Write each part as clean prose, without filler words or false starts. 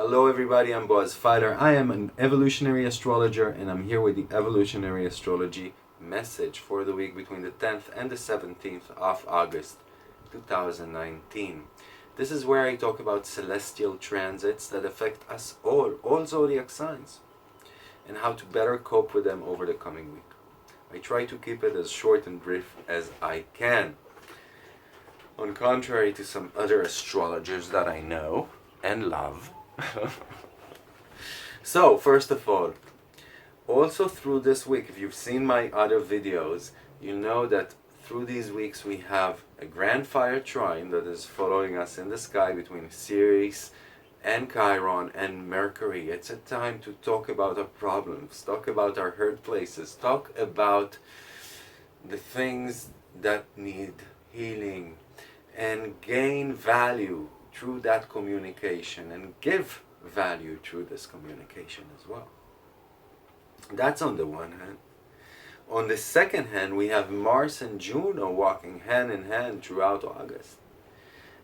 Hello everybody, I'm Boaz Fyler. I am an evolutionary astrologer and I'm here with the Evolutionary Astrology message for the week between the 10th and the 17th of August 2019. This is where I talk about celestial transits that affect us all zodiac signs, and how to better cope with them over the coming week. I try to keep it as short and brief as I can. On contrary to some other astrologers that I know and love. So, first of all, also through this week, if you've seen my other videos, you know that through these weeks we have a grand fire trine that is following us in the sky between Ceres and Chiron and Mercury. It's a time to talk about our problems, talk about our hurt places, talk about the things that need healing, and gain value through that communication and give value through this communication as well. That's on the one hand. On the second hand, we have Mars and Juno walking hand in hand throughout August.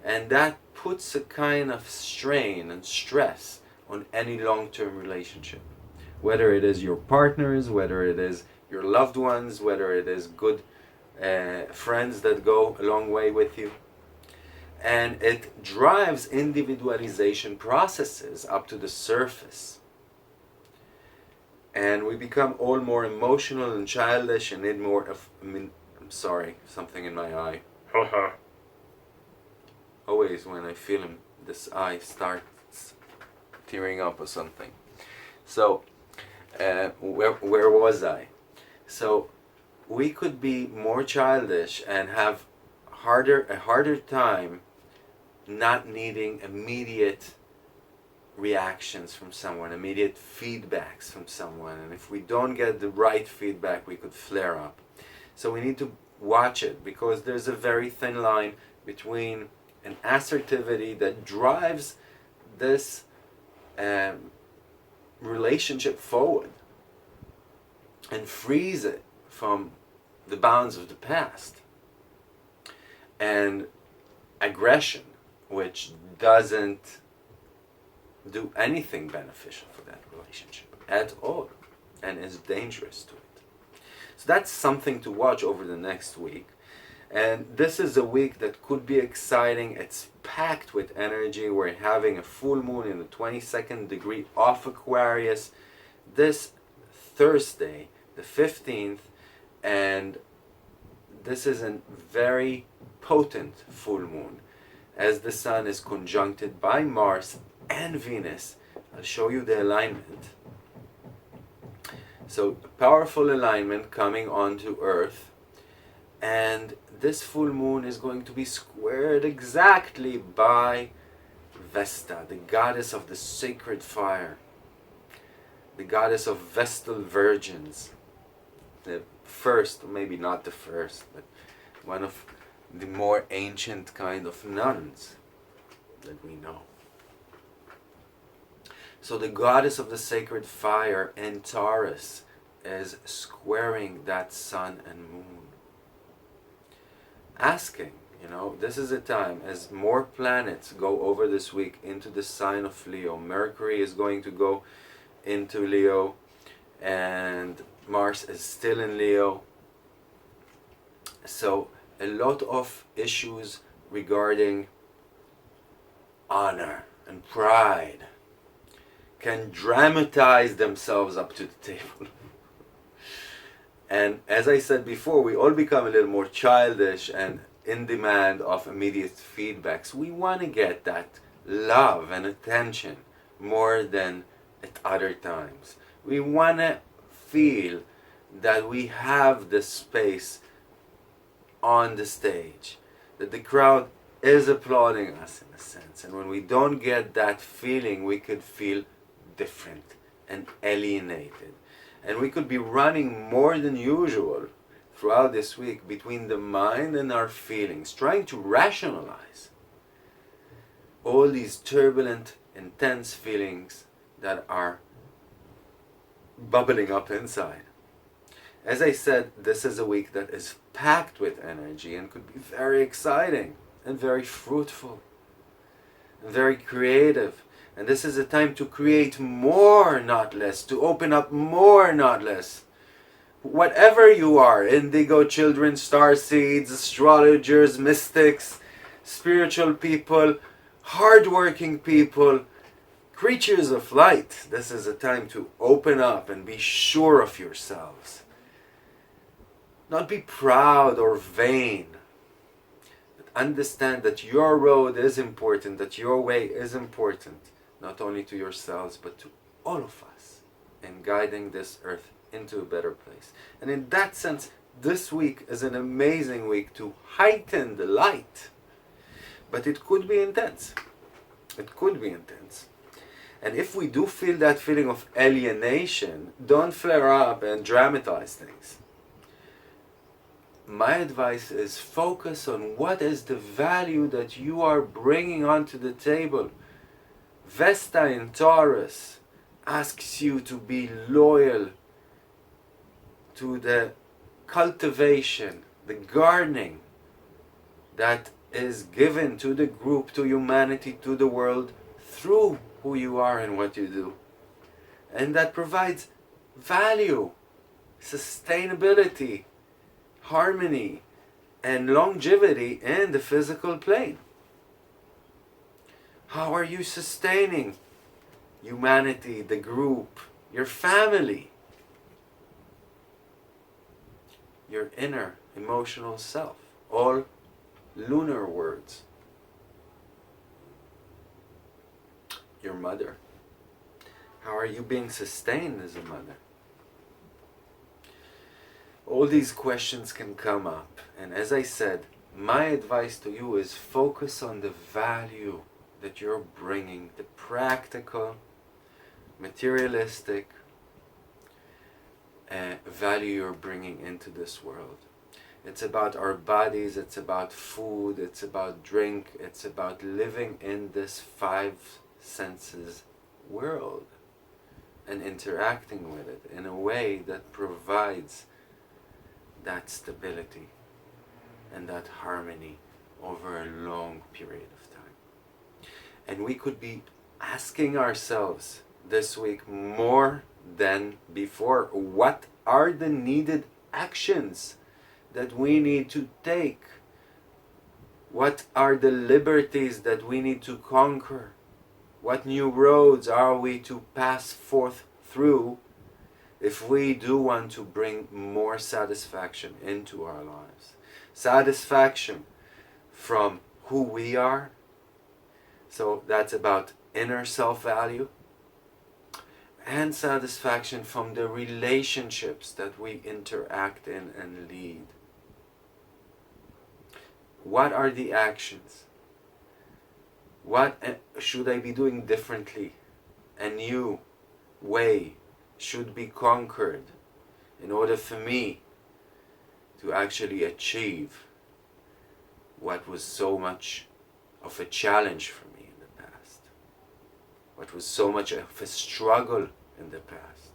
And that puts a kind of strain and stress on any long-term relationship. Whether it is your partners, whether it is your loved ones, whether it is good friends that go a long way with you. And it drives individualization processes up to the surface. And we become all more emotional and childish and need more of, I'm sorry, something in my eye. Always when I feel him, this eye starts tearing up or something. So, where was I? So, we could be more childish and have a harder time not needing immediate reactions from someone, immediate feedbacks from someone. And if we don't get the right feedback, we could flare up. So we need to watch it, because there's a very thin line between an assertivity that drives this relationship forward and frees it from the bounds of the past, and aggression, which doesn't do anything beneficial for that relationship at all and is dangerous to it. So that's something to watch over the next week. And this is a week that could be exciting. It's packed with energy. We're having a full moon in the 22nd degree of Aquarius this Thursday, the 15th, and this is a very potent full moon, as the Sun is conjuncted by Mars and Venus. I'll show you the alignment. So, a powerful alignment coming onto Earth, and this full moon is going to be squared exactly by Vesta, the goddess of the sacred fire, the goddess of Vestal virgins, the first, maybe not the first, but one of the more ancient kind of nuns that we know. So the goddess of the sacred fire in Taurus is squaring that sun and moon. Asking, this is a time as more planets go over this week into the sign of Leo. Mercury is going to go into Leo, and Mars is still in Leo. So a lot of issues regarding honor and pride can dramatize themselves up to the table. And as I said before, we all become a little more childish and in demand of immediate feedbacks. We want to get that love and attention more than at other times. We want to feel that we have the space on the stage, that the crowd is applauding us in a sense. And when we don't get that feeling, we could feel different and alienated. And we could be running more than usual throughout this week between the mind and our feelings, trying to rationalize all these turbulent, intense feelings that are bubbling up inside. As I said, this is a week that is packed with energy and could be very exciting and very fruitful and very creative And this is a time to create more, not less, to open up more, not less. Whatever you are, indigo children, star seeds, astrologers, mystics, spiritual people, hardworking people, creatures of light, this is a time to open up and be sure of yourselves. Not be proud or vain. But understand that your road is important, that your way is important, not only to yourselves, but to all of us, in guiding this earth into a better place. And in that sense, this week is an amazing week to heighten the light. But it could be intense. It could be intense. And if we do feel that feeling of alienation, don't flare up and dramatize things. My advice is focus on what is the value that you are bringing onto the table. Vesta in Taurus asks you to be loyal to the cultivation, the gardening that is given to the group, to humanity, to the world, through who you are and what you do. And that provides value, sustainability, harmony, and longevity in the physical plane. How are you sustaining humanity, the group, your family, your inner emotional self? All lunar words. Your mother. How are you being sustained as a mother? All these questions can come up, and as I said, my advice to you is focus on the value that you're bringing, the practical, materialistic value you're bringing into this world. It's about our bodies, it's about food, it's about drink, it's about living in this five senses world and interacting with it in a way that provides that stability and that harmony over a long period of time. And we could be asking ourselves this week more than before, what are the needed actions that we need to take? What are the liberties that we need to conquer? What new roads are we to pass forth through if we do want to bring more satisfaction into our lives? Satisfaction from who we are. So that's about inner self-value. And satisfaction from the relationships that we interact in and lead. What are the actions? What should I be doing differently? A new way should be conquered in order for me to actually achieve what was so much of a challenge for me in the past. What was so much of a struggle in the past.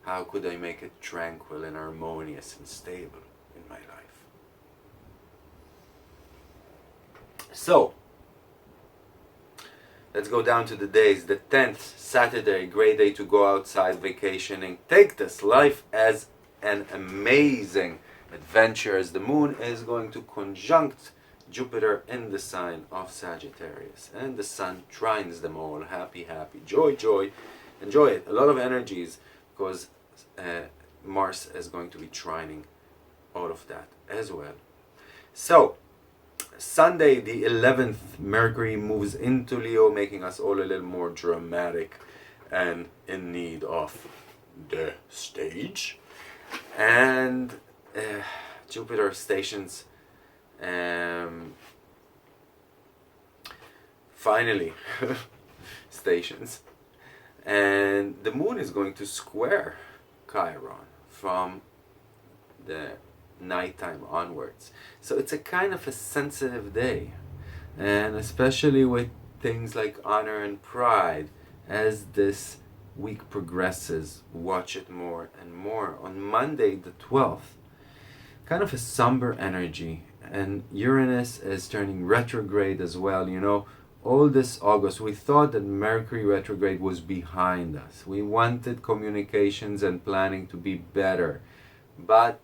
How could I make it tranquil and harmonious and stable in my life? So, let's go down to the days. The 10th, Saturday, great day to go outside vacationing. Take this life as an amazing adventure, as the moon is going to conjunct Jupiter in the sign of Sagittarius. And the sun trines them all. Happy, happy. Joy, joy. Enjoy it. A lot of energies because Mars is going to be trining all of that as well. So, Sunday the 11th, Mercury moves into Leo, making us all a little more dramatic and in need of the stage. And Jupiter stations finally stations, and the moon is going to square Chiron from the nighttime onwards. So it's a kind of a sensitive day, and especially with things like honor and pride. As this week progresses, watch it more and more. On Monday the 12th, kind of a somber energy, and Uranus is turning retrograde as well. You know, all this August, we thought that Mercury retrograde was behind us. We wanted communications and planning to be better. But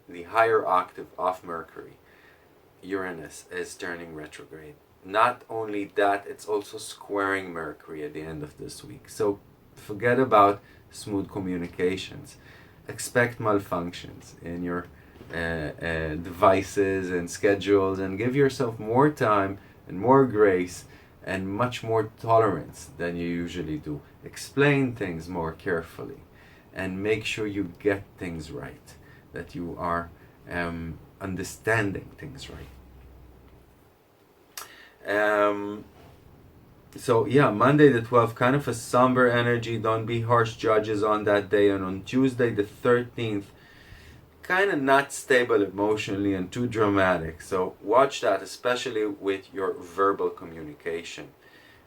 the higher octave of Mercury, Uranus, is turning retrograde. Not only that, it's also squaring Mercury at the end of this week. So forget about smooth communications. Expect malfunctions in your devices and schedules, and give yourself more time and more grace and much more tolerance than you usually do. Explain things more carefully and make sure you get things right, that you are understanding things right. So yeah, Monday the 12th, kind of a somber energy. Don't be harsh judges on that day. And on Tuesday the 13th, kind of not stable emotionally and too dramatic. So watch that, especially with your verbal communication.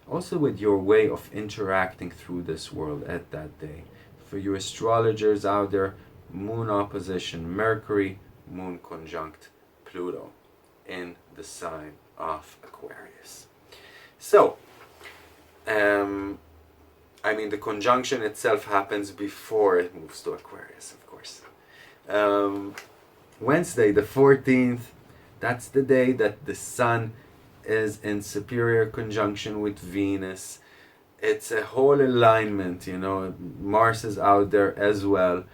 Also with your way of interacting through this world at that day. For you astrologers out there, Moon opposition Mercury, Moon conjunct Pluto in the sign of Aquarius. So, I mean, the conjunction itself happens before it moves to Aquarius, of course. Wednesday, the 14th, that's the day that the Sun is in superior conjunction with Venus. It's a whole alignment, you know, Mars is out there as well.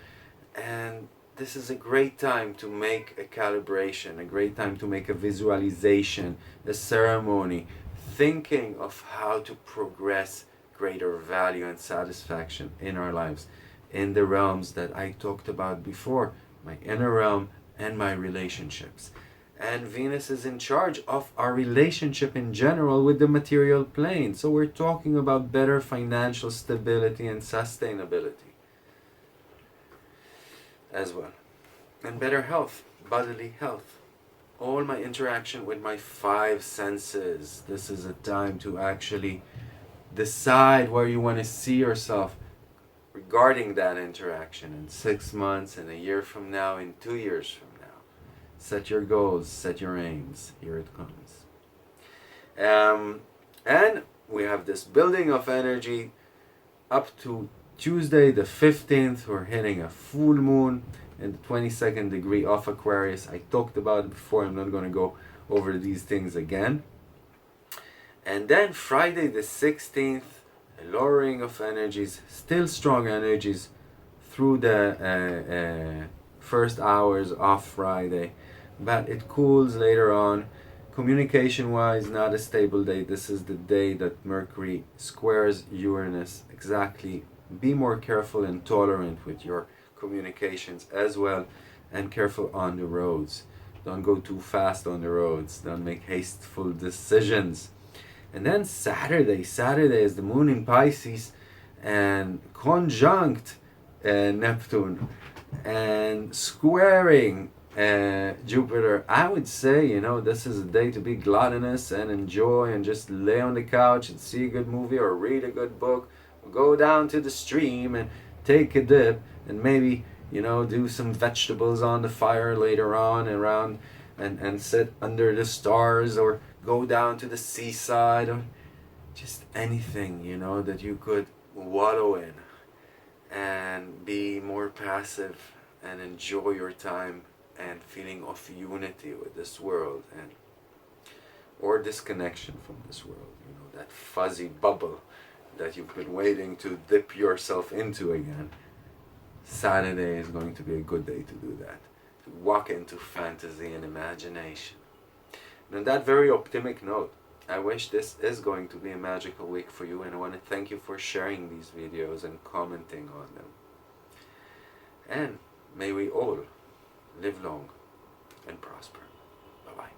And this is a great time to make a calibration, a great time to make a visualization, a ceremony, thinking of how to progress greater value and satisfaction in our lives, in the realms that I talked about before, my inner realm and my relationships. And Venus is in charge of our relationship in general with the material plane. So we're talking about better financial stability and sustainability as well. And better health, bodily health. All my interaction with my 5 senses. This is a time to actually decide where you want to see yourself regarding that interaction in 6 months, in a year from now, in 2 years from now. Set your goals, set your aims. Here it comes. And we have this building of energy up to Tuesday the 15th. We're hitting a full moon in the 22nd degree of Aquarius. I talked about it before. I'm not going to go over these things again. And then Friday the 16th, a lowering of energies, still strong energies through the first hours of Friday, but it cools later on. Communication wise, not a stable day. This is the day that Mercury squares Uranus exactly. Be more careful and tolerant with your communications as well, and careful on the roads. Don't go too fast on the roads. Don't make hasteful decisions. And then Saturday is the moon in Pisces and conjunct Neptune and squaring Jupiter. I would say, you know, this is a day to be gluttonous and enjoy and just lay on the couch and see a good movie or read a good book, or go down to the stream and take a dip and maybe, you know, do some vegetables on the fire later on around and sit under the stars, or go down to the seaside, or just anything, you know, that you could wallow in and be more passive and enjoy your time and feeling of unity with this world, and or disconnection from this world, you know, that fuzzy bubble that you've been waiting to dip yourself into again. Saturday is going to be a good day to do that, to walk into fantasy and imagination. And on that very optimistic note, I wish this is going to be a magical week for you, and I want to thank you for sharing these videos and commenting on them. And may we all live long and prosper. Bye-bye.